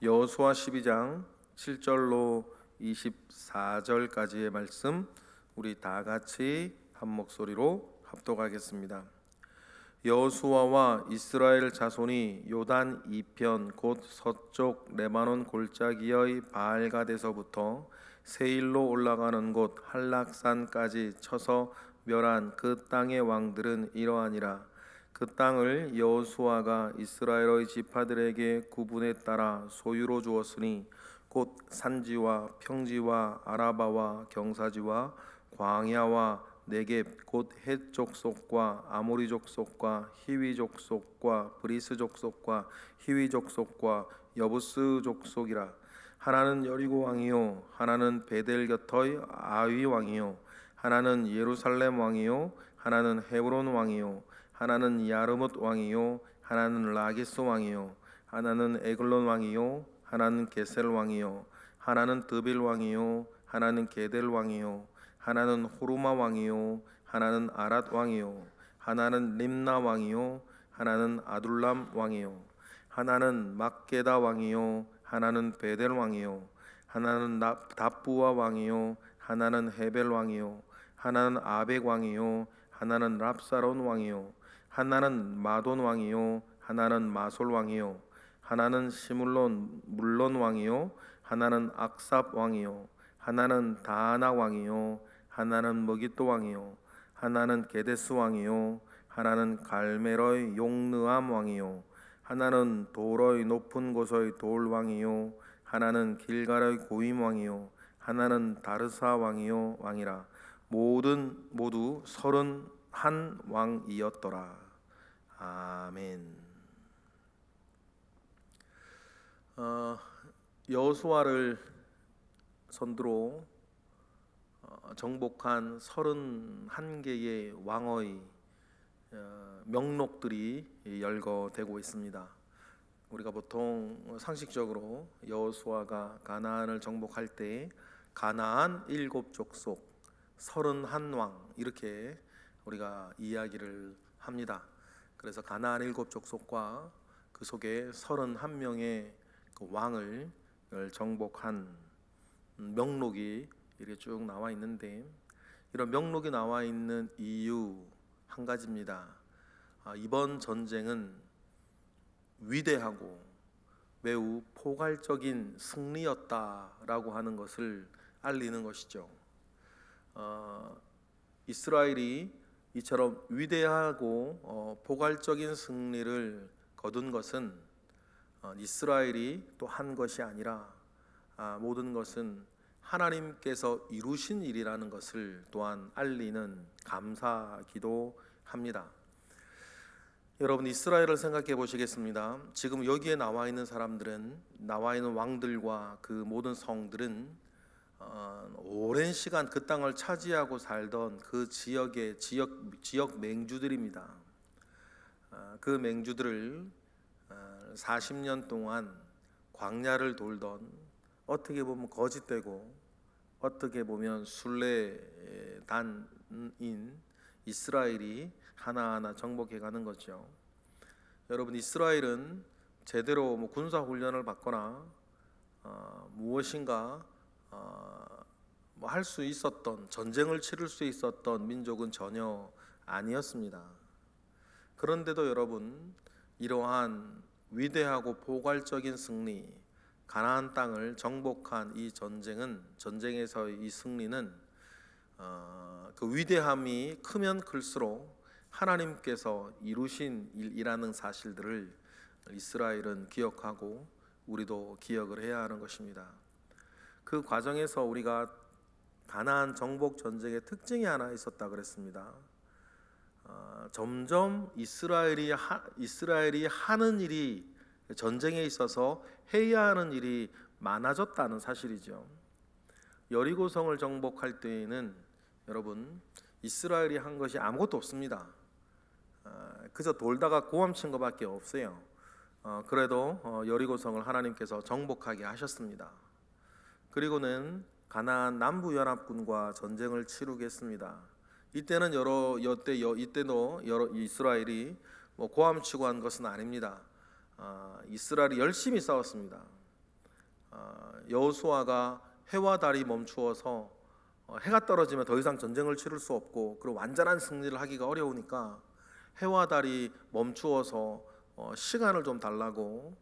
여호수아 12장 7절로 24절까지의 말씀 우리 다 같이 한 목소리로 합독하겠습니다. 여호수아와 이스라엘 자손이 요단 이편 곧 서쪽 레바논 골짜기의 바알갓에서부터 세일로 올라가는 곳 할락산까지 쳐서 멸한 그 땅의 왕들은 이러하니라. 그 땅을 여호수아가 이스라엘의 지파들에게 구분에 따라 소유로 주었으니 곧 산지와 평지와 아라바와 경사지와 광야와 네겝 곧 헷 족속과 아모리 족속과 히위 족속과 브리스 족속과 히위 족속과 여부스 족속이라. 하나는 여리고 왕이요 하나는 베델 곁의 아위 왕이요 하나는 예루살렘 왕이요 하나는 헤브론 왕이요 하나는 야르뭇 왕이요 하나는 라기스 왕이요 하나는 에글론 왕이요 하나는 게셀 왕이요 하나는 드빌 왕이요 하나는 게델 왕이요 하나는 호르마 왕이요 하나는 아랏 왕이요 하나는 림나 왕이요 하나는 아둘람 왕이요 하나는 막게다 왕이요 하나는 베델 왕이요 하나는 답부와 왕이요 하나는 헤벨 왕이요 하나는 아벡 왕이요 하나는 랍사론 왕이요 하나는 마돈 왕이요 하나는 마솔 왕이요 하나는 시물론 물론 왕이요 하나는 악삽 왕이요 하나는 다하나 왕이요 하나는 머깃도 왕이요 하나는 게데스 왕이요 하나는 갈멜의 용느암 왕이요 하나는 돌의 높은 곳의 돌 왕이요 하나는 길갈의 고임 왕이요 하나는 다르사 왕이요 왕이라. 모두 31 왕이었더라. 아멘. 여호수아를 선두로 정복한 31개의 왕의 명록들이 열거되고 있습니다. 우리가 보통 상식적으로 여호수아가 가나안을 정복할 때 가나안 7족속 31왕 이렇게 우리가 이야기를 합니다. 그래서 가나안 7족속과 그 속에 31명의 그 왕을 정복한 명록이 이렇게 쭉 나와 있는데, 이런 명록이 나와 있는 이유 한 가지입니다. 이번 전쟁은 위대하고 매우 포괄적인 승리였다라고 하는 것을 알리는 것이죠. 이스라엘이 이처럼 위대하고 포괄적인 승리를 거둔 것은 이스라엘이 또 한 것이 아니라 모든 것은 하나님께서 이루신 일이라는 것을 또한 알리는 감사기도 합니다. 여러분, 이스라엘을 생각해 보시겠습니다. 지금 여기에 나와 있는 사람들은, 나와 있는 왕들과 그 모든 성들은 오랜 시간 그 땅을 차지하고 살던 그 지역의 지역 맹주들입니다. 그 맹주들을 40년 동안 광야를 돌던, 어떻게 보면 거짓되고 어떻게 보면 순례단인 이스라엘이 하나하나 정복해 가는 거죠. 여러분, 이스라엘은 제대로 군사 훈련을 받거나 무엇인가 할 수 있었던, 전쟁을 치를 수 있었던 민족은 전혀 아니었습니다. 그런데도 여러분, 이러한 위대하고 포괄적인 승리, 가나안 땅을 정복한 이 전쟁에서의 이 승리는 그 위대함이 크면 클수록 하나님께서 이루신 일이라는 사실들을 이스라엘은 기억하고 우리도 기억을 해야 하는 것입니다. 그 과정에서 우리가 가나안 정복 전쟁의 특징이 하나 있었다 그랬습니다. 점점 이스라엘이 하는 일이, 전쟁에 있어서 해야 하는 일이 많아졌다는 사실이죠. 여리고성을 정복할 때에는 여러분, 이스라엘이 한 것이 아무것도 없습니다. 그저 돌다가 고함친 것밖에 없어요. 그래도 여리고성을 하나님께서 정복하게 하셨습니다. 그리고는 가나안 남부연합군과 전쟁을 치르겠습니다. 이때는 이때도 이스라엘이 고함치고 한 것은 아닙니다. 이스라엘이 열심히 싸웠습니다. 여호수아가 해와 달이 멈추어서 해가 떨어지면 더 이상 전쟁을 치를 수 없고 그리고 완전한 승리를 하기가 어려우니까 해와 달이 멈추어서 시간을 좀 달라고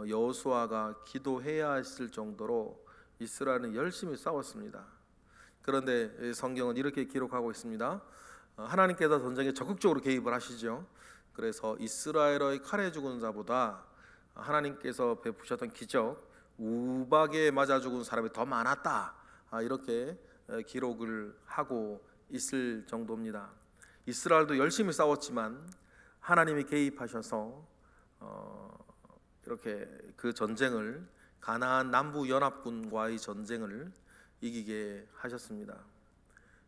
여호수아가 기도해야 했을 정도로 이스라엘은 열심히 싸웠습니다. 그런데 성경은 이렇게 기록하고 있습니다. 하나님께서 전쟁에 적극적으로 개입을 하시죠. 그래서 이스라엘의 칼에 죽은 자보다 하나님께서 베푸셨던 기적, 우박에 맞아 죽은 사람이 더 많았다, 이렇게 기록을 하고 있을 정도입니다. 이스라엘도 열심히 싸웠지만 하나님이 개입하셔서 이렇게 그 전쟁을, 가나안 남부 연합군과의 전쟁을 이기게 하셨습니다.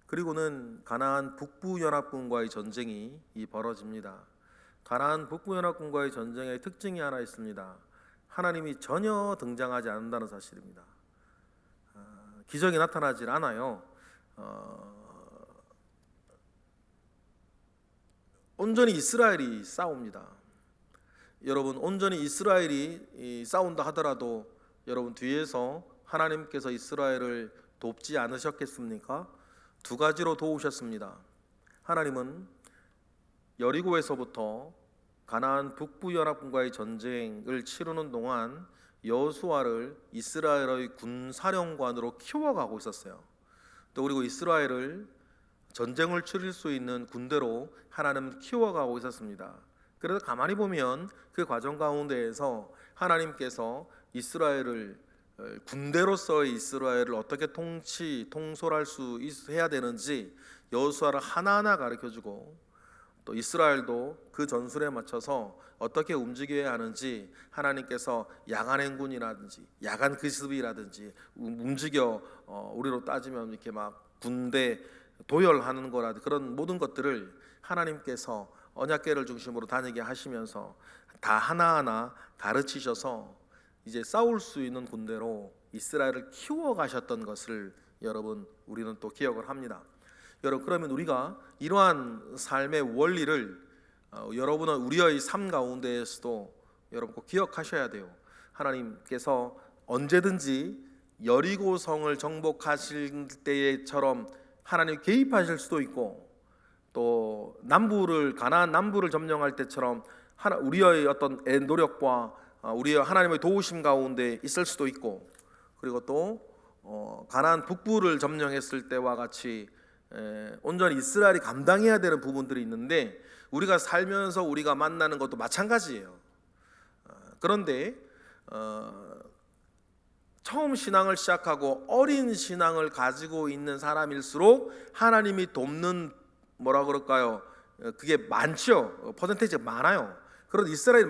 그리고는 가나안 북부 연합군과의 전쟁이 벌어집니다. 가나안 북부 연합군과의 전쟁의 특징이 하나 있습니다. 하나님이 전혀 등장하지 않는다는 사실입니다. 기적이 나타나질 않아요. 온전히 이스라엘이 싸웁니다. 여러분, 온전히 이스라엘이 싸운다 하더라도 여러분 뒤에서 하나님께서 이스라엘을 돕지 않으셨겠습니까? 두 가지로 도우셨습니다. 하나님은 여리고에서부터 가나안 북부 연합군과의 전쟁을 치르는 동안 여호수아를 이스라엘의 군사령관으로 키워가고 있었어요. 또 그리고 이스라엘을 전쟁을 치를 수 있는 군대로 하나님은 키워가고 있었습니다. 그래서 가만히 보면 그 과정 가운데에서 하나님께서 이스라엘을, 군대로서의 이스라엘을 어떻게 통솔할 수 해야 되는지 여호수아를 하나하나 가르쳐주고, 또 이스라엘도 그 전술에 맞춰서 어떻게 움직여야 하는지 하나님께서 야간 행군이라든지 야간 기습이라든지 움직여, 우리로 따지면 이렇게 막 군대 도열하는 거라든지 그런 모든 것들을 하나님께서 언약궤를 중심으로 다니게 하시면서 다 하나하나 가르치셔서 이제 싸울 수 있는 군대로 이스라엘을 키워가셨던 것을 여러분, 우리는 또 기억을 합니다. 여러분, 그러면 우리가 이러한 삶의 원리를 여러분은 우리의 삶 가운데에서도 여러분 꼭 기억하셔야 돼요. 하나님께서 언제든지 여리고성을 정복하실 때처럼 하나님 개입하실 수도 있고, 또 가나안 남부를 점령할 때처럼 우리의 어떤 노력과 우리의 하나님의 도우심 가운데 있을 수도 있고, 그리고 또 가나안 북부를 점령했을 때와 같이 온전히 이스라엘이 감당해야 되는 부분들이 있는데, 우리가 살면서 우리가 만나는 것도 마찬가지예요. 그런데 처음 신앙을 시작하고 어린 신앙을 가지고 있는 사람일수록 하나님이 돕는, 뭐라 그럴까요? 그게 많죠. 퍼센테이지가 많아요. 그런데 이스라엘이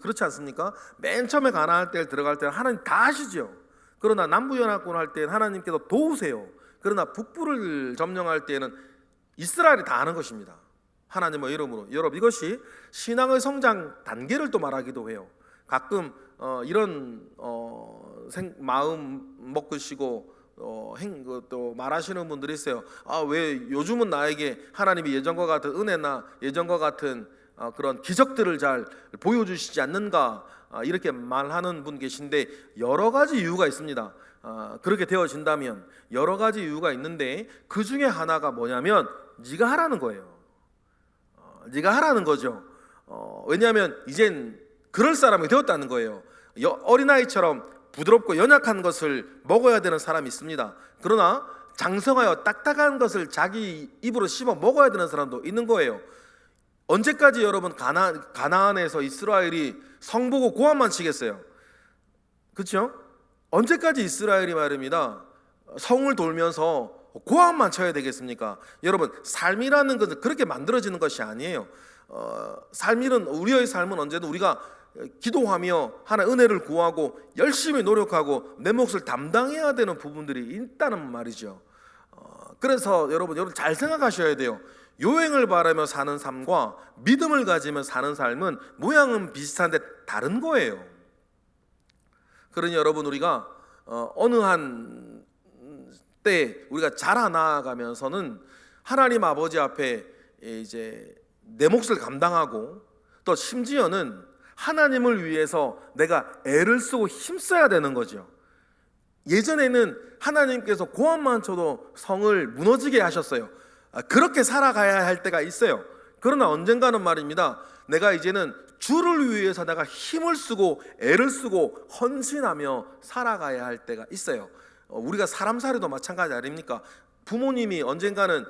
그렇지 않습니까? 맨 처음에 가나안 때를 들어갈 때는 하나님 다 하시죠. 그러나 남부연합군 할 때는 하나님께서 도우세요. 그러나 북부를 점령할 때는 이스라엘이 다 하는 것입니다. 하나님의 이름으로. 여러분, 이것이 신앙의 성장 단계를 또 말하기도 해요. 가끔 이런 마음 먹으시고 또 말하시는 분들이 있어요. 왜 요즘은 나에게 하나님이 예전과 같은 은혜나 예전과 같은 그런 기적들을 잘 보여주시지 않는가, 이렇게 말하는 분 계신데, 여러 가지 이유가 있습니다. 그렇게 되어진다면 여러 가지 이유가 있는데, 그 중에 하나가 뭐냐면 네가 하라는 거예요. 네가 하라는 거죠. 왜냐하면 이젠 그럴 사람이 되었다는 거예요. 어린아이처럼 부드럽고 연약한 것을 먹어야 되는 사람이 있습니다. 그러나 장성하여 딱딱한 것을 자기 입으로 씹어 먹어야 되는 사람도 있는 거예요. 언제까지 여러분 가나안에서 이스라엘이 성보고 고함만 치겠어요? 그렇죠? 언제까지 이스라엘이 말입니다, 성을 돌면서 고함만 쳐야 되겠습니까? 여러분, 삶이라는 것은 그렇게 만들어지는 것이 아니에요. 우리의 삶은 언제든 우리가 기도하며 하나의 은혜를 구하고 열심히 노력하고 내 몫을 담당해야 되는 부분들이 있다는 말이죠. 그래서 여러분 잘 생각하셔야 돼요. 요행을 바라며 사는 삶과 믿음을 가지며 사는 삶은 모양은 비슷한데 다른 거예요. 그러니 여러분, 우리가 어느 한 때 우리가 자라나가면서는 하나님 아버지 앞에 이제 내 몫을 감당하고, 또 심지어는 하나님을 위해서 내가 애를 쓰고 힘써야 되는 거죠. 예전에는 하나님께서 고함만 쳐도 성을 무너지게 하셨어요. 그렇게 살아가야 할 때가 있어요. 그러나 언젠가는 말입니다, 내가 이제는 주를 위해서 내가 힘을 쓰고 애를 쓰고 헌신하며 살아가야 할 때가 있어요. 우리가 사람 살이도 마찬가지 아닙니까? 부모님이 언젠가는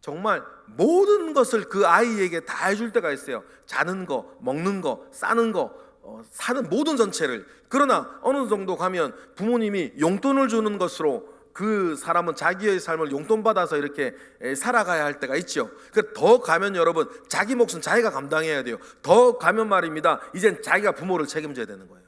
정말 모든 것을 그 아이에게 다 해줄 때가 있어요. 자는 거, 먹는 거, 싸는 거, 사는 모든 전체를. 그러나 어느 정도 가면 부모님이 용돈을 주는 것으로 그 사람은 자기의 삶을 용돈 받아서 이렇게 살아가야 할 때가 있죠. 더 가면 여러분, 자기 몫은 자기가 감당해야 돼요. 더 가면 말입니다, 이젠 자기가 부모를 책임져야 되는 거예요.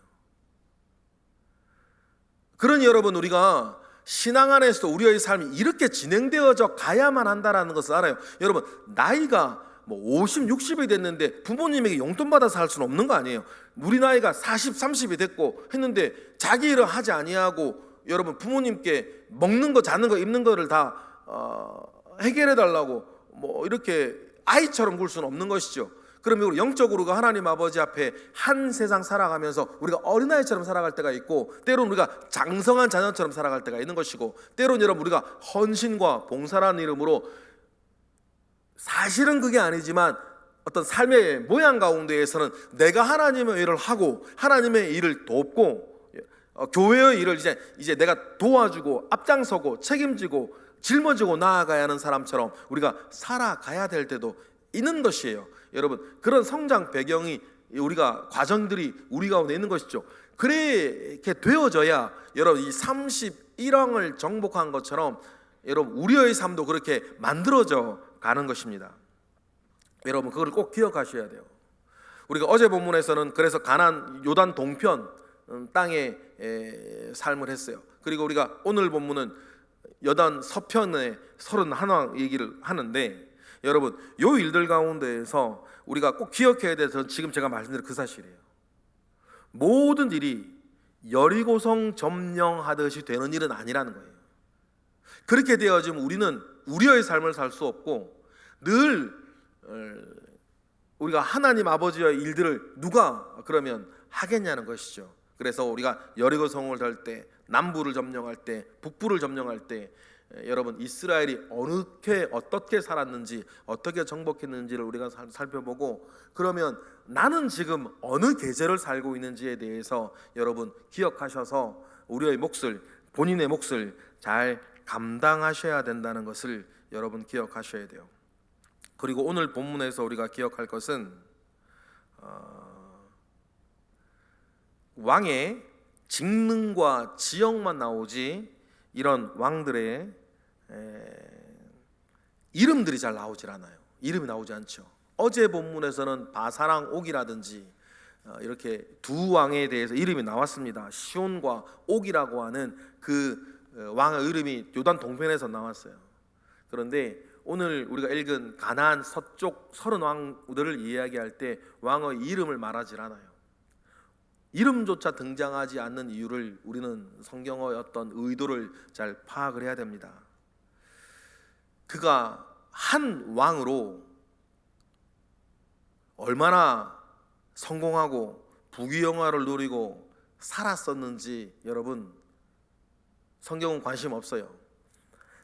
그러니 여러분, 우리가 신앙 안에서 우리의 삶이 이렇게 진행되어져 가야만 한다는 것을 알아요. 여러분, 나이가 50, 60이 됐는데 부모님에게 용돈 받아서 살 수는 없는 거 아니에요. 우리 나이가 40, 30이 됐고 했는데 자기 일을 하지 아니하고 여러분, 부모님께 먹는 거, 자는 거, 입는 거를 다 해결해 달라고 이렇게 아이처럼 굴 수는 없는 것이죠. 그러면 우리 영적으로 하나님 아버지 앞에 한 세상 살아가면서 우리가 어린아이처럼 살아갈 때가 있고, 때로는 우리가 장성한 자녀처럼 살아갈 때가 있는 것이고, 때로는 여러분 우리가 헌신과 봉사라는 이름으로, 사실은 그게 아니지만 어떤 삶의 모양 가운데에서는 내가 하나님의 일을 하고 하나님의 일을 돕고 교회의 일을 이제 내가 도와주고 앞장서고 책임지고 짊어지고 나아가야 하는 사람처럼 우리가 살아가야 될 때도 있는 것이에요. 여러분, 그런 성장 배경이, 우리가 과정들이 우리 가운데 있는 것이죠. 그렇게 되어져야 여러분 이 31왕을 정복한 것처럼 여러분 우리의 삶도 그렇게 만들어져 가는 것입니다. 여러분, 그걸 꼭 기억하셔야 돼요. 우리가 어제 본문에서는 그래서 가나안 요단 동편 땅에 삶을 했어요. 그리고 우리가 오늘 본문은 요단 서편의 31왕 얘기를 하는데, 여러분 요 일들 가운데에서 우리가 꼭 기억해야 돼서 지금 제가 말씀드린 그 사실이에요. 모든 일이 여리고성 점령하듯이 되는 일은 아니라는 거예요. 그렇게 되어지면 우리는 우리의 삶을 살 수 없고, 늘 우리가 하나님 아버지의 일들을 누가 그러면 하겠냐는 것이죠. 그래서 우리가 여리고성을 달 때, 남부를 점령할 때, 북부를 점령할 때, 여러분 이스라엘이 어떻게 살았는지, 어떻게 정복했는지를 우리가 살펴보고, 그러면 나는 지금 어느 계절을 살고 있는지에 대해서 여러분 기억하셔서 우리의 몫을, 본인의 몫을 잘 감당하셔야 된다는 것을 여러분 기억하셔야 돼요. 그리고 오늘 본문에서 우리가 기억할 것은 왕의 직능과 지역만 나오지 이런 왕들의 이름들이 잘 나오질 않아요. 이름이 나오지 않죠. 어제 본문에서는 바사랑 옥이라든지 이렇게 두 왕에 대해서 이름이 나왔습니다. 시온과 옥이라고 하는 그 왕의 이름이 요단 동편에서 나왔어요. 그런데 오늘 우리가 읽은 가나안 서쪽 30왕들을 이야기할 때 왕의 이름을 말하지 않아요. 이름조차 등장하지 않는 이유를 우리는 성경의 어떤 의도를 잘 파악을 해야 됩니다. 그가 한 왕으로 얼마나 성공하고 부귀영화를 누리고 살았었는지 여러분 성경은 관심 없어요.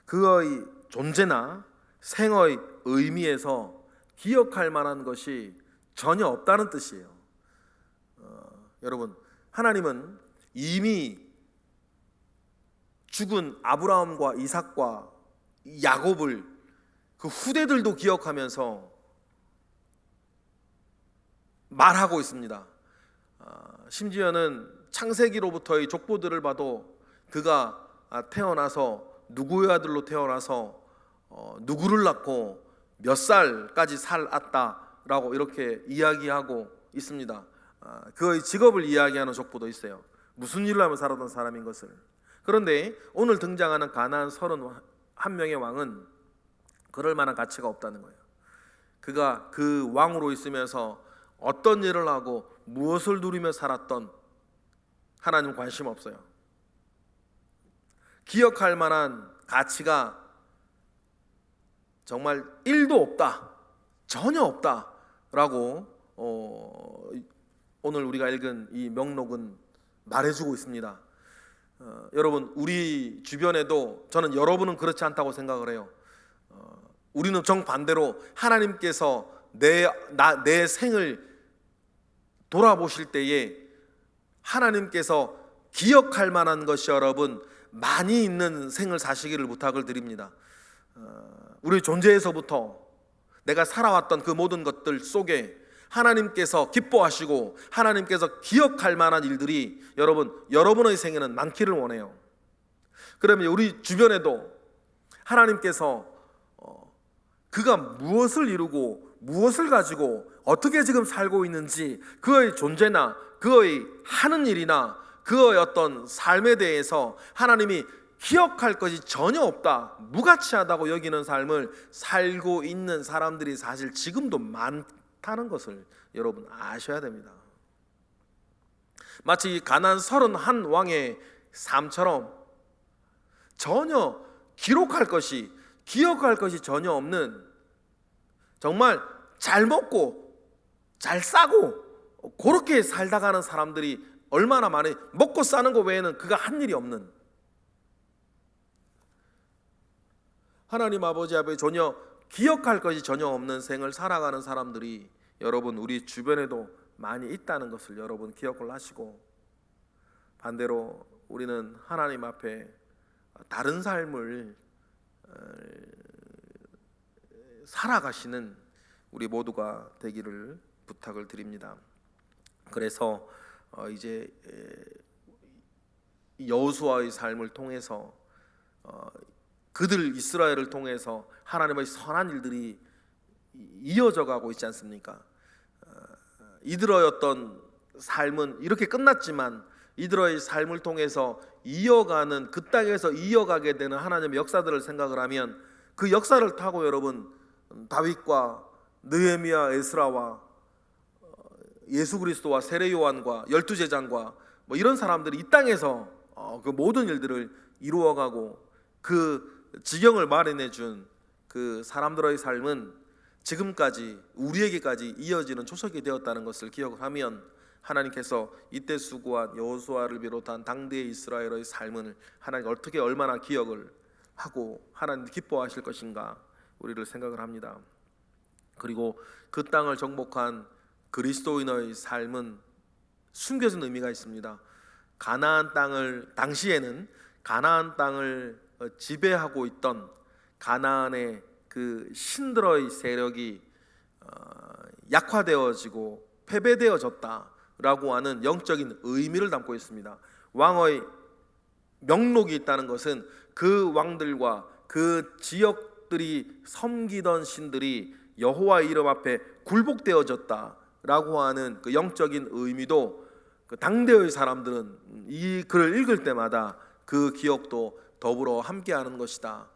그의 존재나 생의 의미에서 기억할 만한 것이 전혀 없다는 뜻이에요. 여러분, 하나님은 이미 죽은 아브라함과 이삭과 야곱을 그 후대들도 기억하면서 말하고 있습니다. 심지어는 창세기로부터의 족보들을 봐도 그가 태어나서 누구의 아들로 태어나서 누구를 낳고 몇 살까지 살았다라고 이렇게 이야기하고 있습니다. 그의 직업을 이야기하는 족보도 있어요. 무슨 일을 하며 살았던 사람인 것을. 그런데 오늘 등장하는 가나안 31명의 왕은 그럴 만한 가치가 없다는 거예요. 그가 그 왕으로 있으면서 어떤 일을 하고 무엇을 누리며 살았던 하나님 관심 없어요. 기억할 만한 가치가 정말 1도 없다, 전혀 없다라고 오늘 우리가 읽은 이 명록은 말해주고 있습니다. 여러분 우리 주변에도 저는 여러분은 그렇지 않다고 생각을 해요. 우리는 정반대로 하나님께서 내 생을 돌아보실 때에 하나님께서 기억할 만한 것이 여러분 많이 있는 생을 사시기를 부탁을 드립니다. 우리 존재에서부터 내가 살아왔던 그 모든 것들 속에 하나님께서 기뻐하시고 하나님께서 기억할 만한 일들이 여러분의 생에는 많기를 원해요. 그러면 우리 주변에도 하나님께서 그가 무엇을 이루고 무엇을 가지고 어떻게 지금 살고 있는지, 그의 존재나 그의 하는 일이나 그의 어떤 삶에 대해서 하나님이 기억할 것이 전혀 없다, 무가치하다고 여기는 삶을 살고 있는 사람들이 사실 지금도 많다는 것을 여러분 아셔야 됩니다. 마치 가나안 31 왕의 삶처럼 전혀 기록할 것이, 기억할 것이 전혀 없는, 정말 잘 먹고 잘 싸고 그렇게 살다 가는 사람들이 얼마나 많이, 먹고 싸는 것 외에는 그가 한 일이 없는, 하나님 아버지 앞에 전혀 기억할 것이 전혀 없는 생을 살아가는 사람들이 여러분 우리 주변에도 많이 있다는 것을 여러분 기억을 하시고, 반대로 우리는 하나님 앞에 다른 삶을 살아가시는 우리 모두가 되기를 부탁을 드립니다. 그래서 이제 여호수아의 삶을 통해서 그들 이스라엘을 통해서 하나님의 선한 일들이 이어져 가고 있지 않습니까? 이들의 어떤 삶은 이렇게 끝났지만 이들의 삶을 통해서 이어가는, 그 땅에서 이어가게 되는 하나님의 역사들을 생각을 하면, 그 역사를 타고 여러분 다윗과 느헤미야, 에스라와 예수 그리스도와 세례 요한과 12제장과 뭐 이런 사람들이 이 땅에서 그 모든 일들을 이루어가고 그 지경을 마련해 준 그 사람들의 삶은 지금까지 우리에게까지 이어지는 초석이 되었다는 것을 기억하면, 하나님께서 이때 수고한 여호수아를 비롯한 당대의 이스라엘의 삶을 하나님 어떻게 얼마나 기억을 하고 하나님 기뻐하실 것인가 우리를 생각을 합니다. 그리고 그 땅을 정복한 그리스도인의 삶은 숨겨진 의미가 있습니다. 가나안 땅을, 당시에는 가나안 땅을 지배하고 있던 가나안의 그 신들의 세력이 약화되어지고 패배되어졌다라고 하는 영적인 의미를 담고 있습니다. 왕의 명록이 있다는 것은 그 왕들과 그 지역들이 섬기던 신들이 여호와 이름 앞에 굴복되어졌다라고 하는 그 영적인 의미도 그 당대의 사람들은 이 글을 읽을 때마다 그 기억도 더불어 함께하는 것이다.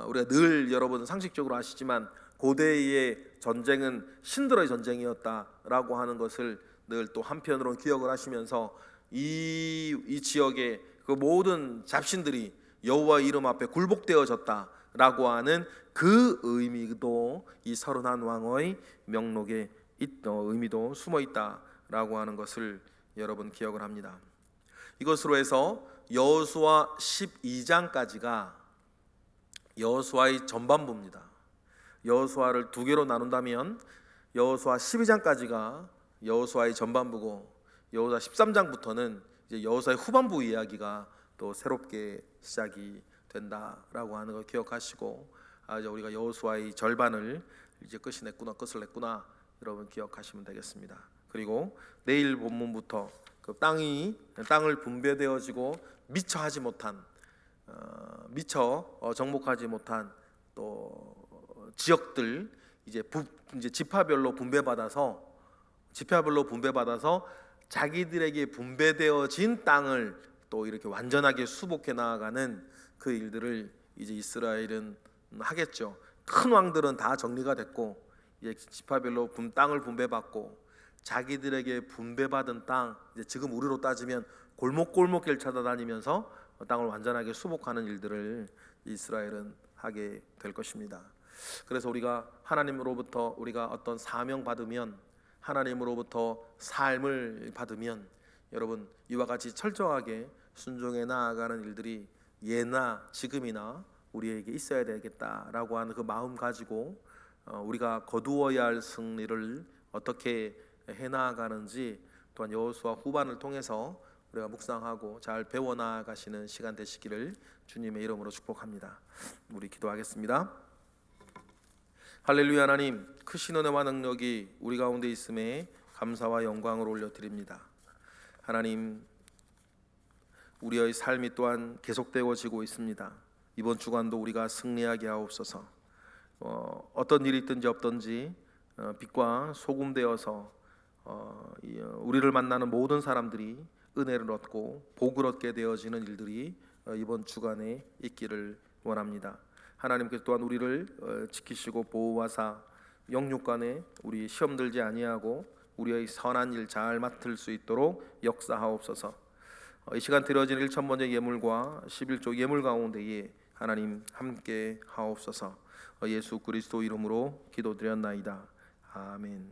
우리가 늘 여러분 상식적으로 아시지만 고대의 전쟁은 신들의 전쟁이었다라고 하는 것을 늘 또 한편으로 기억을 하시면서 이 지역의 그 모든 잡신들이 여호와 이름 앞에 굴복되어졌다라고 하는 그 의미도 이 31 왕의 명록에 의미도 숨어 있다라고 하는 것을 여러분 기억을 합니다. 이것으로 해서 여호수아 12장까지가 여호수아의 전반부입니다. 여호수아를 두 개로 나눈다면 여호수아 12장까지가 여호수아의 전반부고, 여호수아 13장부터는 이제 여호수아의 후반부 이야기가 또 새롭게 시작이 된다라고 하는 걸 기억하시고, 이제 우리가 여호수아의 절반을 이제 끝을 냈구나 여러분 기억하시면 되겠습니다. 그리고 내일 본문부터 그 땅을 분배되어지고 미처 정복하지 못한 또 지역들 이제 지파별로 분배받아서 자기들에게 분배되어진 땅을 또 이렇게 완전하게 수복해 나아가는 그 일들을 이제 이스라엘은 하겠죠. 큰 왕들은 다 정리가 됐고 이제 지파별로 땅을 분배받고 자기들에게 분배받은 땅, 이제 지금 우리로 따지면 골목골목길 찾아다니면서 땅을 완전하게 수복하는 일들을 이스라엘은 하게 될 것입니다. 그래서 우리가 하나님으로부터 우리가 어떤 사명 받으면, 하나님으로부터 삶을 받으면 여러분 이와 같이 철저하게 순종해 나아가는 일들이 예나 지금이나 우리에게 있어야 되겠다라고 하는 그 마음 가지고 우리가 거두어야 할 승리를 어떻게 해 나아가는지 또한 여호수아 후반을 통해서 우리가 묵상하고 잘 배워 나아가시는 시간 되시기를 주님의 이름으로 축복합니다. 우리 기도하겠습니다. 할렐루야. 하나님, 크신 은혜와 능력이 우리 가운데 있음에 감사와 영광을 올려드립니다. 하나님, 우리의 삶이 또한 계속되어지고 있습니다. 이번 주간도 우리가 승리하게 하옵소서. 어떤 일이 있든지 없든지 빛과 소금 되어서 우리를 만나는 모든 사람들이 은혜를 얻고 복을 얻게 되어지는 일들이 이번 주간에 있기를 원합니다. 하나님께서 또한 우리를 지키시고 보호하사 영육간에 우리 시험 들지 아니하고 우리의 선한 일 잘 맡을 수 있도록 역사하옵소서. 이 시간 드려진 1천 번째 예물과 11조 예물 가운데에 하나님 함께 하옵소서. 예수 그리스도 이름으로 기도드렸나이다. 아멘.